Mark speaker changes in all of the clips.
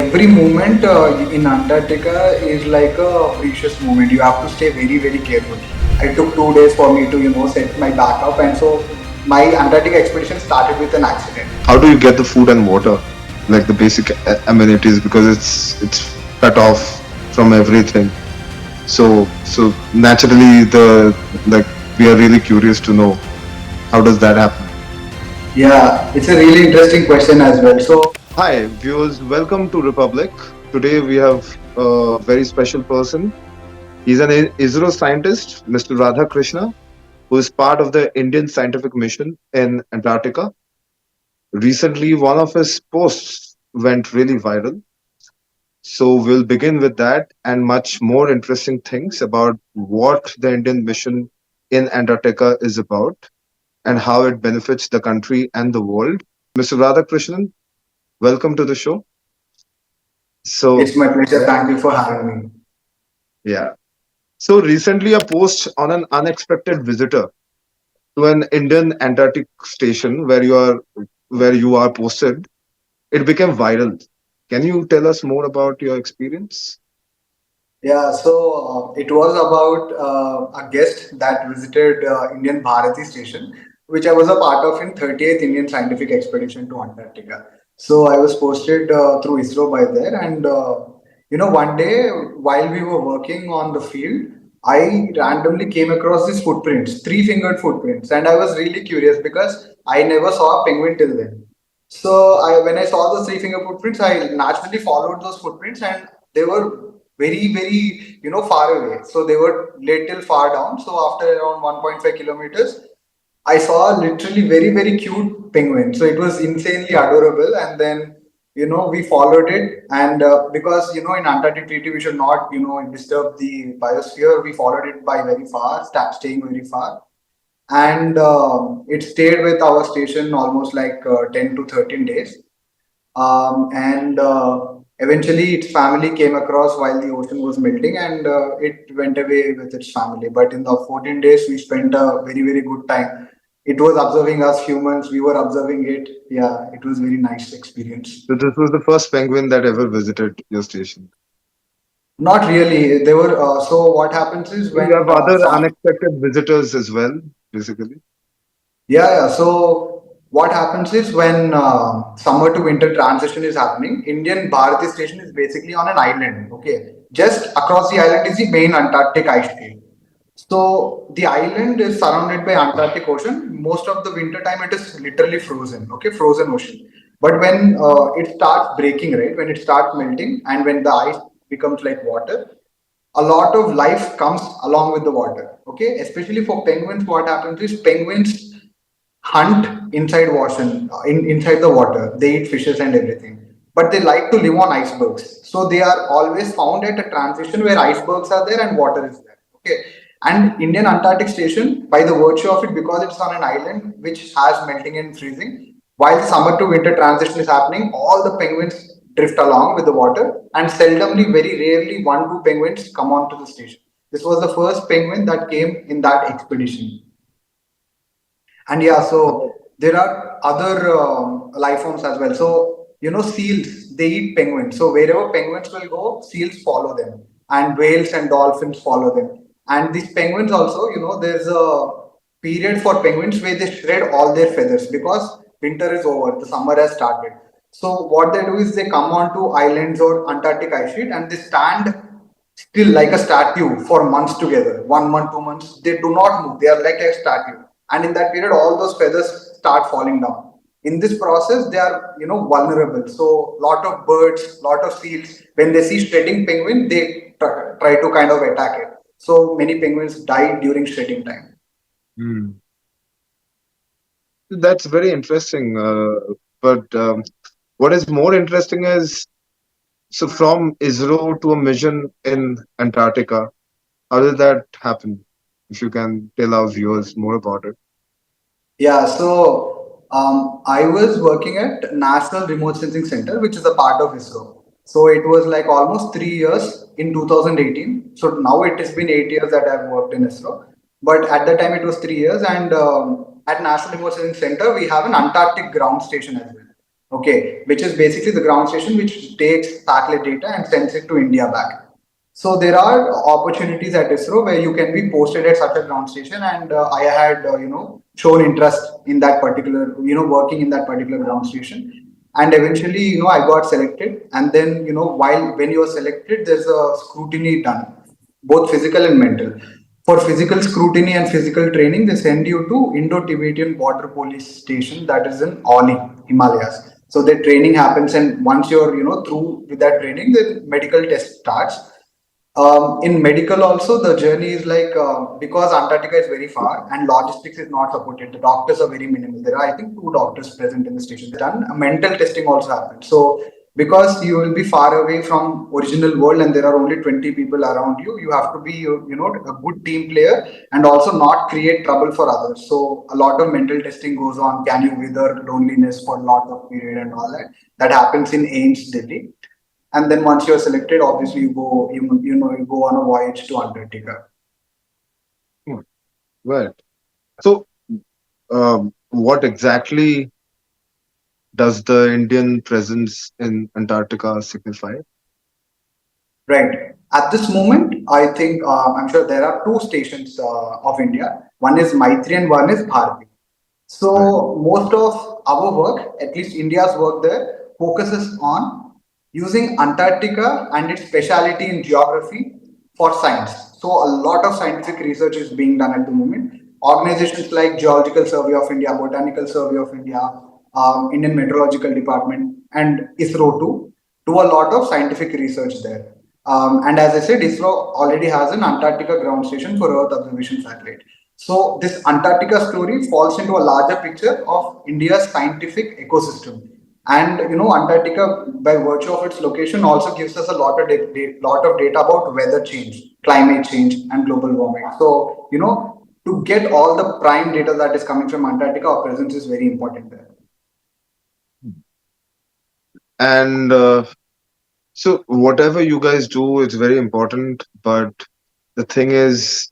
Speaker 1: every moment in Antarctica is like a precious moment. You have to stay very, very careful. It took 2 days for me to, set my back up, and so my Antarctica expedition started with an accident.
Speaker 2: How do you get the food and water, like the basic amenities, because it's cut off from everything. So naturally, the like we are really curious to know how does that happen.
Speaker 1: Yeah, it's a really interesting question as well. So,
Speaker 2: Hi viewers, welcome to Republic. Today we have a very special person. He's an ISRO scientist, Mr. Radha Krishna, who is part of the Indian scientific mission in Antarctica. Recently, one of his posts went really viral. So we'll begin with that and much more interesting things about what the Indian mission in Antarctica is about and how it benefits the country and the world. Mr. Radhakrishnan, welcome to the show. So
Speaker 1: it's my pleasure. Thank you for having me.
Speaker 2: yeah. So recently a post on an unexpected visitor to an Indian Antarctic station where you are posted, it became viral. Can you tell us more about your experience?
Speaker 1: Yeah, so it was about a guest that visited Indian Bharati station, which I was a part of in 30th Indian Scientific Expedition to Antarctica. So I was posted through ISRO by there, and one day while we were working on the field, I randomly came across these footprints, three-fingered footprints, and I was really curious because I never saw a penguin till then. So when I saw those three-finger footprints, I naturally followed those footprints, and they were very, very, far away. So they were little far down. So after around 1.5 kilometers, I saw a literally very, very cute penguin. So it was insanely adorable. And then, we followed it. And because, in Antarctic treaty, we should not, disturb the biosphere, we followed it by very far, staying very far. And it stayed with our station almost like 10 to 13 days. And eventually its family came across while the ocean was melting, and it went away with its family. But in the 14 days, we spent a very, very good time. It was observing us humans, we were observing it. Yeah, it was very nice experience.
Speaker 2: So this was the first penguin that ever visited your station.
Speaker 1: Not really. They were so what happens is
Speaker 2: You
Speaker 1: when
Speaker 2: have other
Speaker 1: some
Speaker 2: unexpected visitors as well, basically.
Speaker 1: Yeah, yeah. So what happens is when summer to winter transition is happening, Indian Bharati station is basically on an island. Okay, just across the island is the main Antarctic ice sheet. So the island is surrounded by Antarctic Ocean. Most of the winter time it is literally frozen. Okay, frozen ocean. But when it starts breaking, right, when it starts melting, and when the ice becomes like water, a lot of life comes along with the water. Okay, especially for penguins, what happens is penguins hunt inside the water. They eat fishes and everything, but they like to live on icebergs. So they are always found at a transition where icebergs are there and water is there. Okay, and Indian Antarctic Station, by the virtue of it, because it's on an island which has melting and freezing, while the summer to winter transition is happening, all the penguins drift along with the water, and seldomly, very rarely, one two penguins come onto the station. This was the first penguin that came in that expedition. And yeah, so there are other life forms as well. So, seals, they eat penguins. So wherever penguins will go, seals follow them, and whales and dolphins follow them. And these penguins also, there's a period for penguins where they shred all their feathers because winter is over, the summer has started. So what they do is they come onto islands or Antarctic ice sheet, and they stand still like a statue for months together. 1 month, 2 months, they do not move. They are like a statue, and in that period, all those feathers start falling down. In this process, they are vulnerable. So lot of birds, lot of seals, when they see shredding penguin, they try to kind of attack it. So many penguins die during shredding time.
Speaker 2: Hmm. That's very interesting. But what is more interesting is so from ISRO to a mission in Antarctica, how did that happen? If you can tell our viewers more about it.
Speaker 1: Yeah, so I was working at National Remote Sensing Center, which is a part of ISRO. So it was like almost 3 years in 2018. So now it has been 8 years that I've worked in ISRO. But at that time it was 3 years. And at National Remote Sensing Center, we have an Antarctic ground station as well. okay, which is basically the ground station which takes satellite data and sends it to India back. So there are opportunities at ISRO where you can be posted at such a ground station, and I had shown interest in that particular working in that particular ground station, and eventually I got selected, and then while when you are selected, there's a scrutiny done, both physical and mental. For physical scrutiny and physical training, they send you to Indo-Tibetan Border Police Station that is in Oli, Himalayas. So the training happens, and once you're through with that training, the medical test starts. In medical also, the journey is like because Antarctica is very far and logistics is not supported. The doctors are very minimal. There are, I think, two doctors present in the station. Done. Mental testing also happens. So because you will be far away from original world and there are only 20 people around you, you have to be a good team player and also not create trouble for others. So a lot of mental testing goes on. Can you wither loneliness for a lot of period and all that? That happens in AIMS Delhi, and then once you're selected, obviously you go on a voyage to Antarctica.
Speaker 2: Hmm. Right. So, what exactly does the Indian presence in Antarctica signify?
Speaker 1: Right. At this moment, I think I'm sure there are two stations of India. One is Maitri and one is Bharati.
Speaker 2: Right.
Speaker 1: So most of our work, at least India's work there, focuses on using Antarctica and its speciality in geography for science. So a lot of scientific research is being done at the moment. Organizations like Geological Survey of India, Botanical Survey of India, Indian Meteorological Department, and ISRO too do a lot of scientific research there. And as I said, ISRO already has an Antarctica ground station for Earth observation satellite. So this Antarctica story falls into a larger picture of India's scientific ecosystem. And Antarctica, by virtue of its location, also gives us a lot of data about weather change, climate change, and global warming. So to get all the prime data that is coming from Antarctica, our presence is very important there.
Speaker 2: And so, whatever you guys do, it's very important. But the thing is,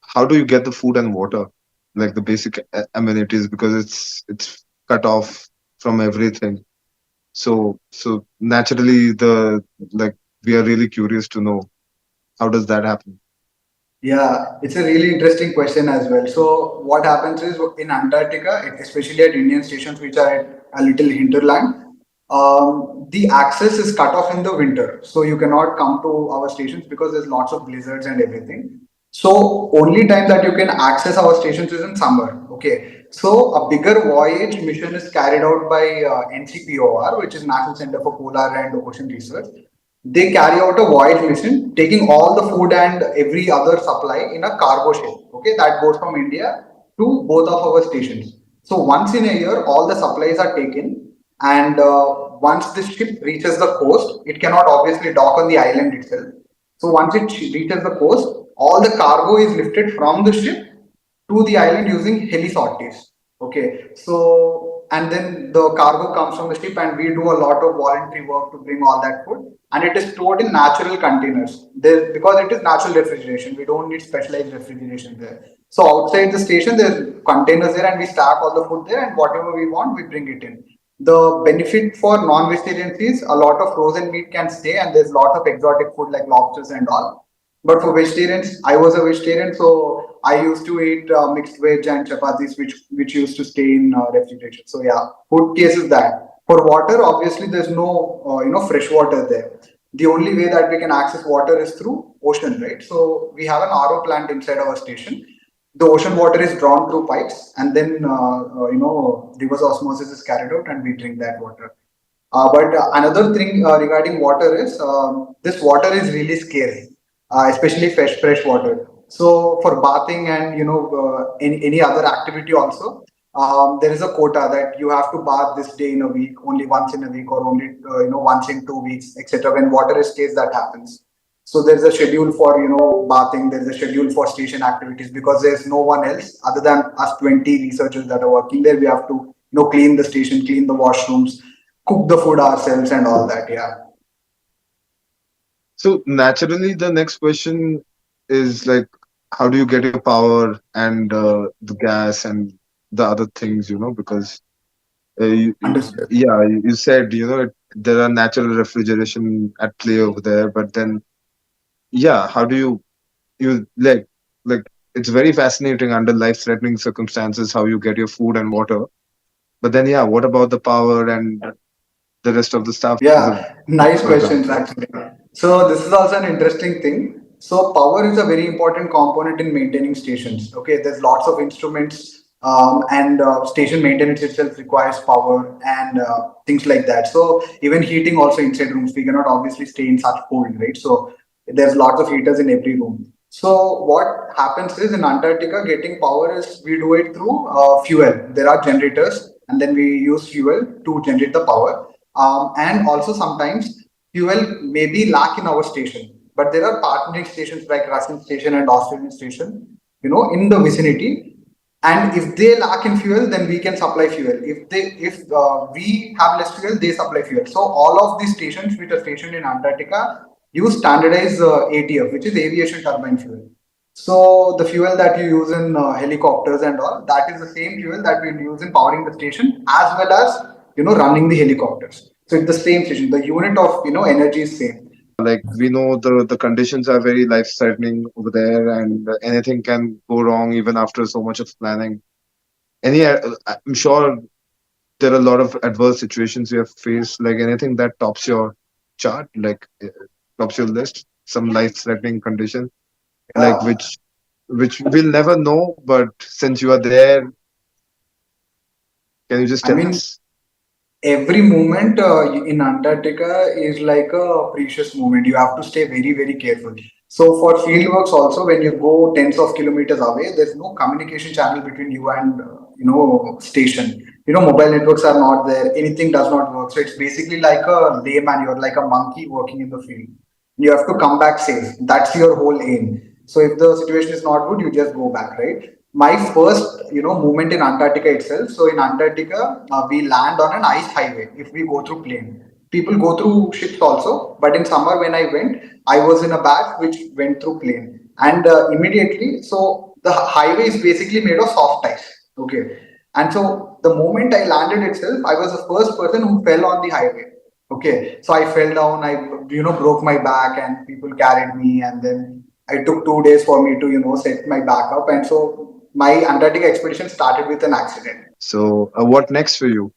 Speaker 2: how do you get the food and water, like the basic amenities, because it's cut off from everything. So naturally, the like we are really curious to know how does that happen.
Speaker 1: Yeah, it's a really interesting question as well. So, what happens is in Antarctica, especially at Indian stations which are at a little hinterland, the access is cut off in the winter. So, you cannot come to our stations because there's lots of blizzards and everything. So, only time that you can access our stations is in summer. Okay. So, a bigger voyage mission is carried out by NCPOR, which is National Center for Polar and Ocean Research. They carry out a voyage mission, taking all the food and every other supply in a cargo ship. Okay, that goes from India to both of our stations. So once in a year, all the supplies are taken, and once the ship reaches the coast, it cannot obviously dock on the island itself. So once it reaches the coast, all the cargo is lifted from the ship to the island using heli sorties. Okay, so and then the cargo comes from the ship, and we do a lot of voluntary work to bring all that food, and it is stored in natural containers. There, because it is natural refrigeration, we don't need specialized refrigeration there. So outside the station, there's containers there, and we stack all the food there, and whatever we want, we bring it in. The benefit for non-vegetarians is a lot of frozen meat can stay, and there's lots of exotic food like lobsters and all. But for vegetarians, I was a vegetarian, so I used to eat mixed veg and chapatis, which used to stay in refrigeration. So yeah, food case is that. For water, obviously, there's no fresh water there. The only way that we can access water is through ocean, right? So we have an RO plant inside our station. The ocean water is drawn through pipes, and then reverse osmosis is carried out, and we drink that water. But another thing regarding water is this water is really scarce, especially fresh water. So for bathing and any other activity also, there is a quota that you have to bath this day in a week, only once in a week, or only once in 2 weeks, etc. When water is scarce, that happens. So there's a schedule for bathing. There's a schedule for station activities because there's no one else other than us 20 researchers that are working there. We have to clean the station, clean the washrooms, cook the food ourselves and all that. Yeah.
Speaker 2: So naturally, the next question is like, how do you get your power and the gas and the other things, because
Speaker 1: Understood.
Speaker 2: Yeah, you said there are natural refrigeration at play over there, but then yeah, how do you like it's very fascinating under life-threatening circumstances how you get your food and water. But then yeah, what about the power and the rest of the stuff over
Speaker 1: Yeah, nice
Speaker 2: on the ground?
Speaker 1: questions actually. So this is also an interesting thing. So power is a very important component in maintaining stations. Okay, there's lots of instruments, and station maintenance itself requires power and things like that. So even heating also inside rooms, we cannot obviously stay in such cold, right? So there's lots of heaters in every room. So what happens is in Antarctica, getting power is we do it through fuel. There are generators, and then we use fuel to generate the power. And also sometimes fuel may be lack in our station, but there are partnering stations like Russian station and Australian station, in the vicinity. And if they lack in fuel, then we can supply fuel. If we have less fuel, they supply fuel. So all of these stations which are stationed in Antarctica use standardized ATF, which is aviation turbine fuel. So the fuel that you use in helicopters and all, that is the same fuel that we use in powering the station as well as running the helicopters. So it's the same station. The unit of energy is same.
Speaker 2: Like we know the conditions are very life-threatening over there, and anything can go wrong even after so much of planning. I'm sure there are a lot of adverse situations you have faced, like anything that tops your chart, like tops your list, some life-threatening condition, like
Speaker 1: Yeah,
Speaker 2: which we'll never know, but since you are there, can you just
Speaker 1: I
Speaker 2: tell
Speaker 1: mean,
Speaker 2: us?
Speaker 1: every moment in Antarctica is like a precious moment. You have to stay very, very careful. So for field works also, when you go tens of kilometers away, there's no communication channel between you and station. Mobile networks are not there. Anything does not work. So it's basically like a layman. You're like a monkey working in the field. You have to come back safe. That's your whole aim. So if the situation is not good, you just go back, right? My first, movement in Antarctica itself. So in Antarctica, we land on an ice highway if we go through plane. People go through ships also, but in summer when I went, I was in a batch which went through plane, and immediately, so the highway is basically made of soft ice. Okay, and so the moment I landed itself, I was the first person who fell on the highway. Okay, so I fell down, I broke my back, and people carried me, and then I took 2 days for me to set my back up, and so my Antarctica expedition started with an accident.
Speaker 2: So, what next for you?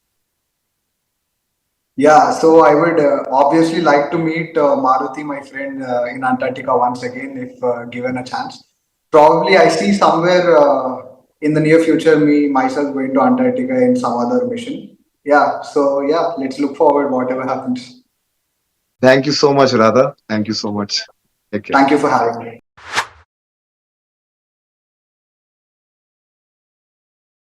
Speaker 1: Yeah, so I would obviously like to meet Maruti, my friend, in Antarctica once again, if given a chance. Probably I see somewhere in the near future me myself going to Antarctica in some other mission. Yeah, so yeah, let's look forward whatever happens.
Speaker 2: Thank you so much, Radha. Thank you so much. Take care.
Speaker 1: Thank you for having me.